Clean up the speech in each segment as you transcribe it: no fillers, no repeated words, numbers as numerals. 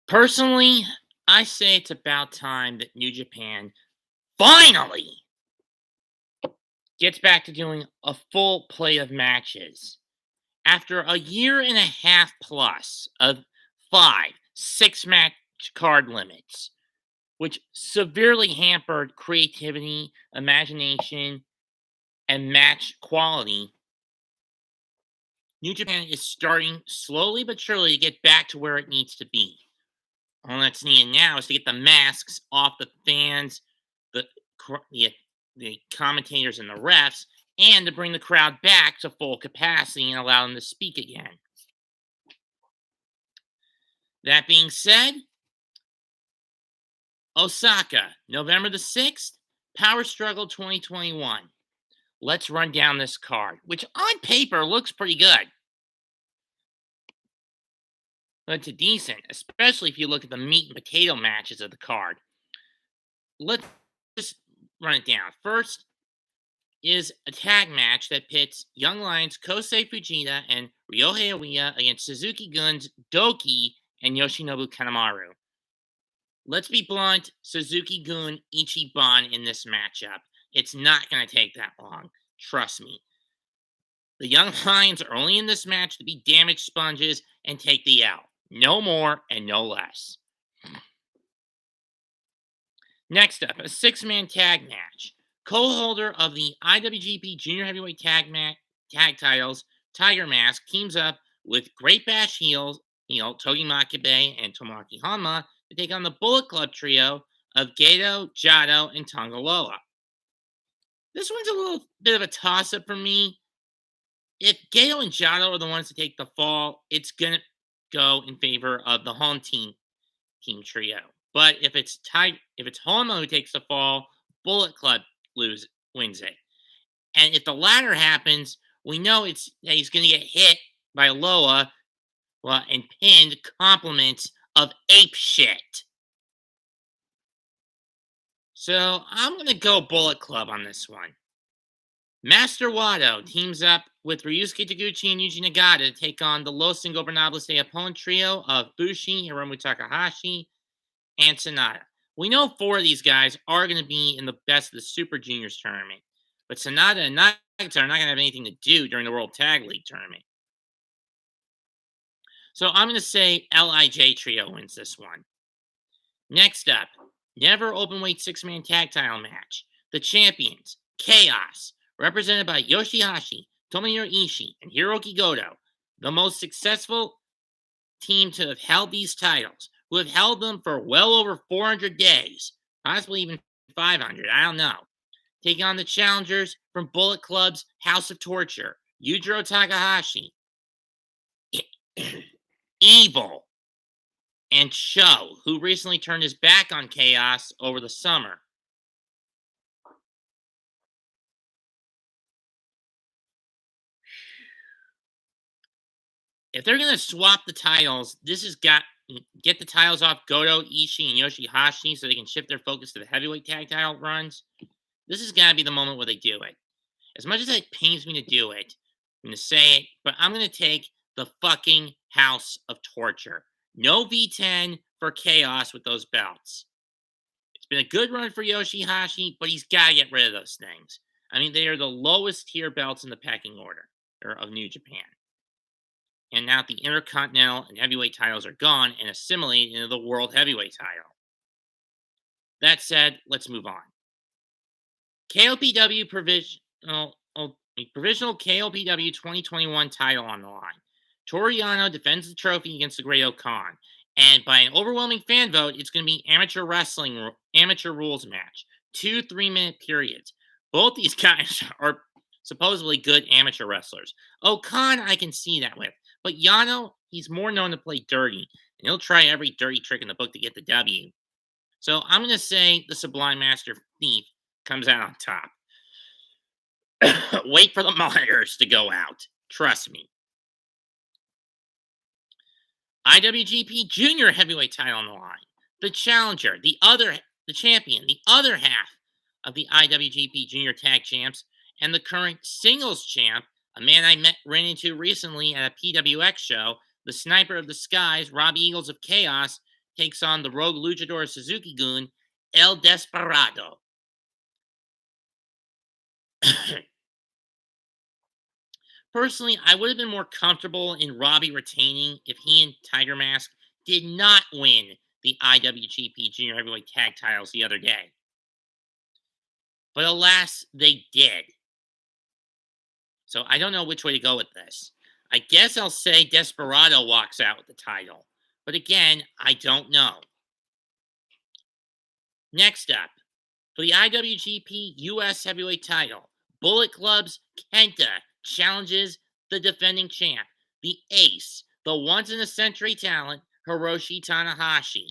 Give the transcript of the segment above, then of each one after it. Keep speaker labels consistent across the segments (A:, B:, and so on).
A: Personally, I say it's about time that New Japan finally gets back to doing a full play of matches. After a year and a half plus of 5, 6 match card limits, which severely hampered creativity, imagination, and match quality, New Japan is starting slowly but surely to get back to where it needs to be. All that's needed now is to get the masks off the fans, the the commentators, and the refs, and to bring the crowd back to full capacity and allow them to speak again. That being said, Osaka, November the 6th, Power Struggle 2021. Let's run down this card, which on paper looks pretty good. But it's decent, especially if you look at the meat and potato matches of the card. Let's just run it down. First is a tag match that pits Young Lions Kosei Fujita and Ryohei against Suzuki-gun's DOUKI and Yoshinobu Kanemaru. Let's be blunt, Suzuki-gun Ichiban in this matchup. It's not going to take that long. Trust me. The Young Lions are only in this match to be damaged sponges and take the L. No more and no less. Next up, a 6-man tag match. Co-holder of the IWGP Junior Heavyweight Tag titles, Tiger Mask, teams up with Great Bash heel Togi Makabe and Tomoaki Honma to take on the Bullet Club trio of Gedo, Jado, and Tonga. This one's a little bit of a toss-up for me. If Gedo and Jado are the ones to take the fall, it's going to go in favor of the home team trio. But if it's Honma who takes the fall, Bullet Club wins it. And if the latter happens, we know that he's going to get hit by Loa and pinned compliments of ape shit. So I'm going to go Bullet Club on this one. Master Wato teams up with Ryusuke Taguchi and Yuji Nagata to take on the Los Ingobernables de Japon trio of BUSHI, Hiromu Takahashi, and SANADA. We know 4 of these guys are going to be in the Best of the Super Juniors tournament, but SANADA and Nagata are not going to have anything to do during the World Tag League tournament. So I'm going to say LIJ trio wins this one. Next up, never openweight 6-man tag title match. The champions, Chaos, represented by YOSHI-HASHI, Tomohiro Ishii, and Hirooki Goto, the most successful team to have held these titles, who have held them for well over 400 days, possibly even 500, I don't know. Taking on the challengers from Bullet Club's House of Torture, Yujiro Takahashi, Evil, and Sho, who recently turned his back on Chaos over the summer. If they're going to swap the titles, get the titles off Goto, Ishii, and YOSHI-HASHI so they can shift their focus to the heavyweight tag title runs. This is going to be the moment where they do it. As much as it pains me to do it, I'm going to say it, but I'm going to take the fucking House of Torture. No V10 for Chaos with those belts. It's been a good run for YOSHI-HASHI, but he's got to get rid of those things. I mean, they are the lowest tier belts in the pecking order of New Japan. And now the Intercontinental and Heavyweight titles are gone and assimilated into the World Heavyweight title. That said, let's move on. KOPW provisional KOPW 2021 title on the line. Toru Yano defends the trophy against the great O-Kahn. And by an overwhelming fan vote, it's going to be amateur rules match. 2 3-minute periods. Both these guys are supposedly good amateur wrestlers. O-Kahn, I can see that with. But Yano, he's more known to play dirty. And he'll try every dirty trick in the book to get the W. So I'm going to say the Sublime Master Thief comes out on top. Wait for the monitors to go out. Trust me. IWGP Jr. Heavyweight title on the line. The challenger, the champion, the other half of the IWGP Junior Tag Champs, and the current singles champ, a man I ran into recently at a PWX show, the Sniper of the Skies, Rob Eagles of Chaos, takes on the rogue luchador Suzuki-gun, El Desperado. Personally, I would have been more comfortable in Robbie retaining if he and Tiger Mask did not win the IWGP Junior Heavyweight Tag Titles the other day. But alas, they did. So I don't know which way to go with this. I guess I'll say Desperado walks out with the title. But again, I don't know. Next up, for the IWGP US Heavyweight title, Bullet Club's Kenta challenges the defending champ, the ace, the once-in-a-century talent, Hiroshi Tanahashi.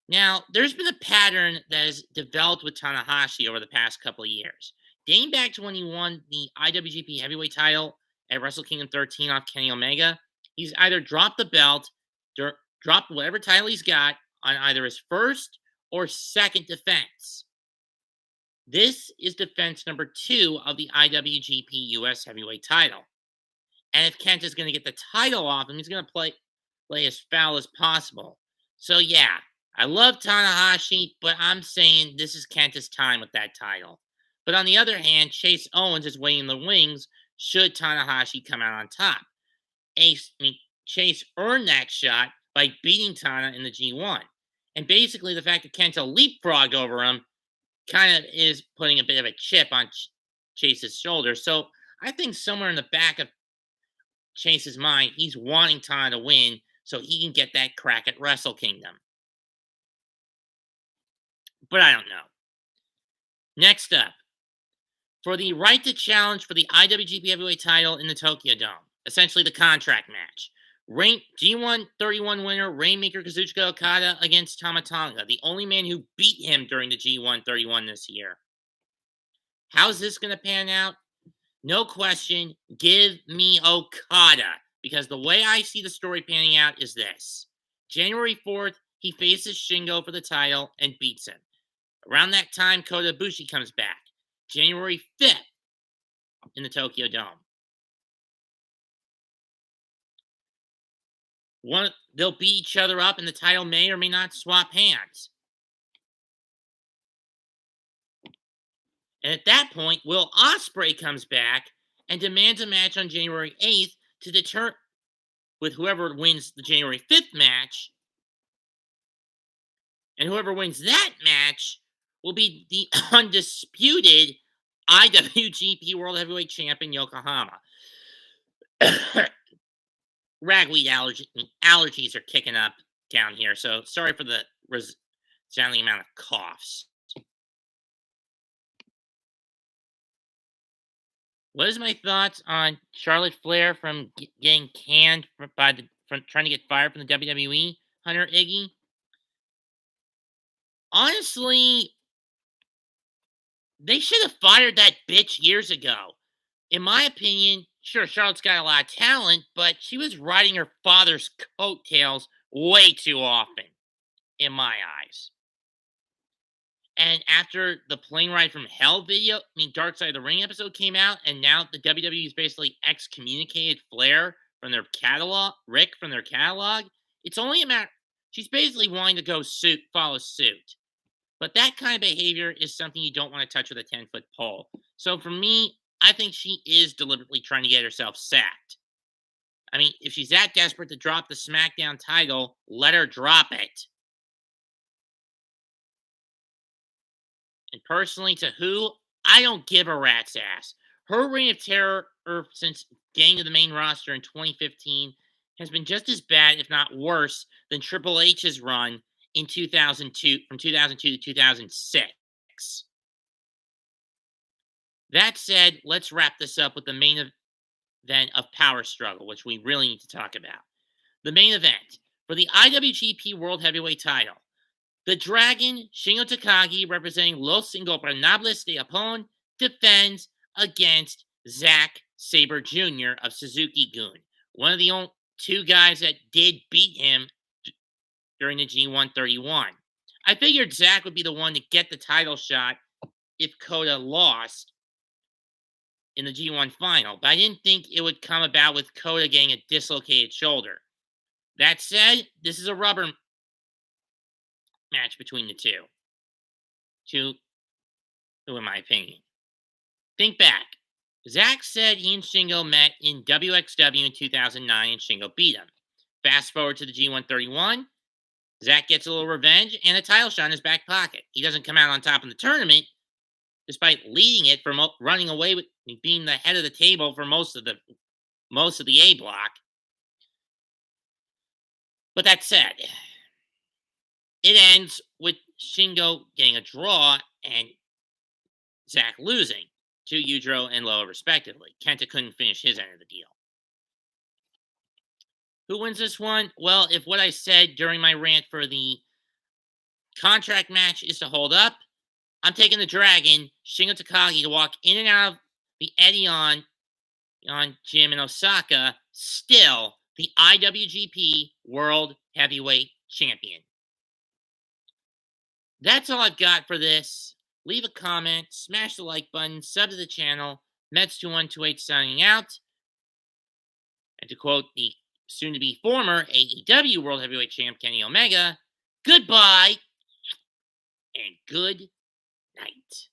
A: Now, there's been a pattern that has developed with Tanahashi over the past couple of years. Dating back to when he won the IWGP Heavyweight title at Wrestle Kingdom 13 off Kenny Omega, he's either dropped the belt, dropped whatever title he's got on either his first or second defense. This is defense number 2 of the IWGP US Heavyweight title. And if Kent is going to get the title off him, he's going to play as foul as possible. So yeah, I love Tanahashi, but I'm saying this is Kenta's time with that title. But on the other hand, Chase Owens is waiting in the wings should Tanahashi come out on top. Chase earned that shot by beating Tana in the G1. And basically the fact that Kenta leapfrogged over him kind of is putting a bit of a chip on Chase's shoulder. So I think somewhere in the back of Chase's mind, he's wanting Tana to win so he can get that crack at Wrestle Kingdom. But I don't know. Next up, for the right to challenge for the IWGP Heavyweight title in the Tokyo Dome, essentially the contract match. G1 31 winner Rainmaker Kazuchika Okada against Tama Tonga, the only man who beat him during the G1 31 this year. How's this going to pan out? No question, give me Okada, because the way I see the story panning out is this. January 4th, he faces Shingo for the title and beats him. Around that time, Kota Ibushi comes back. January 5th in the Tokyo Dome. They'll beat each other up and the title may or may not swap hands. And at that point, Will Ospreay comes back and demands a match on January 8th to deter with whoever wins the January 5th match. And whoever wins that match will be the undisputed IWGP World Heavyweight Champion Yokohama. Ragweed allergies are kicking up down here, so sorry for the resounding amount of coughs. What is my thoughts on Charlotte Flair from getting canned from trying to get fired from the WWE? Hunter Iggy. Honestly, they should have fired that bitch years ago. In my opinion, sure, Charlotte's got a lot of talent, but she was riding her father's coattails way too often, in my eyes. And after the Plane Ride from Hell video, Dark Side of the Ring episode came out, and now the WWE has basically excommunicated Flair from their catalog, Rick from their catalog. It's only a matter, she's basically wanting to follow suit. But that kind of behavior is something you don't want to touch with a 10-foot pole. So for me, I think she is deliberately trying to get herself sacked. If she's that desperate to drop the SmackDown title, let her drop it. And personally, to who? I don't give a rat's ass. Her reign of terror since getting to the main roster in 2015 has been just as bad, if not worse, than Triple H's run in 2002, from 2002 to 2006. That said, let's wrap this up with the main event of Power Struggle, which we really need to talk about. The main event for the IWGP World Heavyweight title. The Dragon, Shingo Takagi, representing Los Ingobernables de Japon, defends against Zack Sabre Jr. of Suzuki-gun, one of the only 2 guys that did beat him during the G1 31. I figured Zack would be the one to get the title shot if Kota lost in the G1 final, but I didn't think it would come about with Kota getting a dislocated shoulder. That said, this is a rubber match between the two. Two, in my opinion. Think back. Zack said he and Shingo met in WXW in 2009 and Shingo beat him. Fast forward to the G131. Zack gets a little revenge and a title shot in his back pocket. He doesn't come out on top in the tournament, despite leading it from running away with being the head of the table for most of the A block. But that said, it ends with Shingo getting a draw and Zack losing to Yujiro and Loa respectively. Kenta couldn't finish his end of the deal. Who wins this one? Well, if what I said during my rant for the contract match is to hold up, I'm taking the Dragon, Shingo Takagi, to walk in and out of the Edion gym in Osaka, still the IWGP World Heavyweight Champion. That's all I've got for this. Leave a comment, smash the like button, sub to the channel. Mets2128 signing out. And to quote the soon-to-be former AEW World Heavyweight Champ Kenny Omega, goodbye and good night.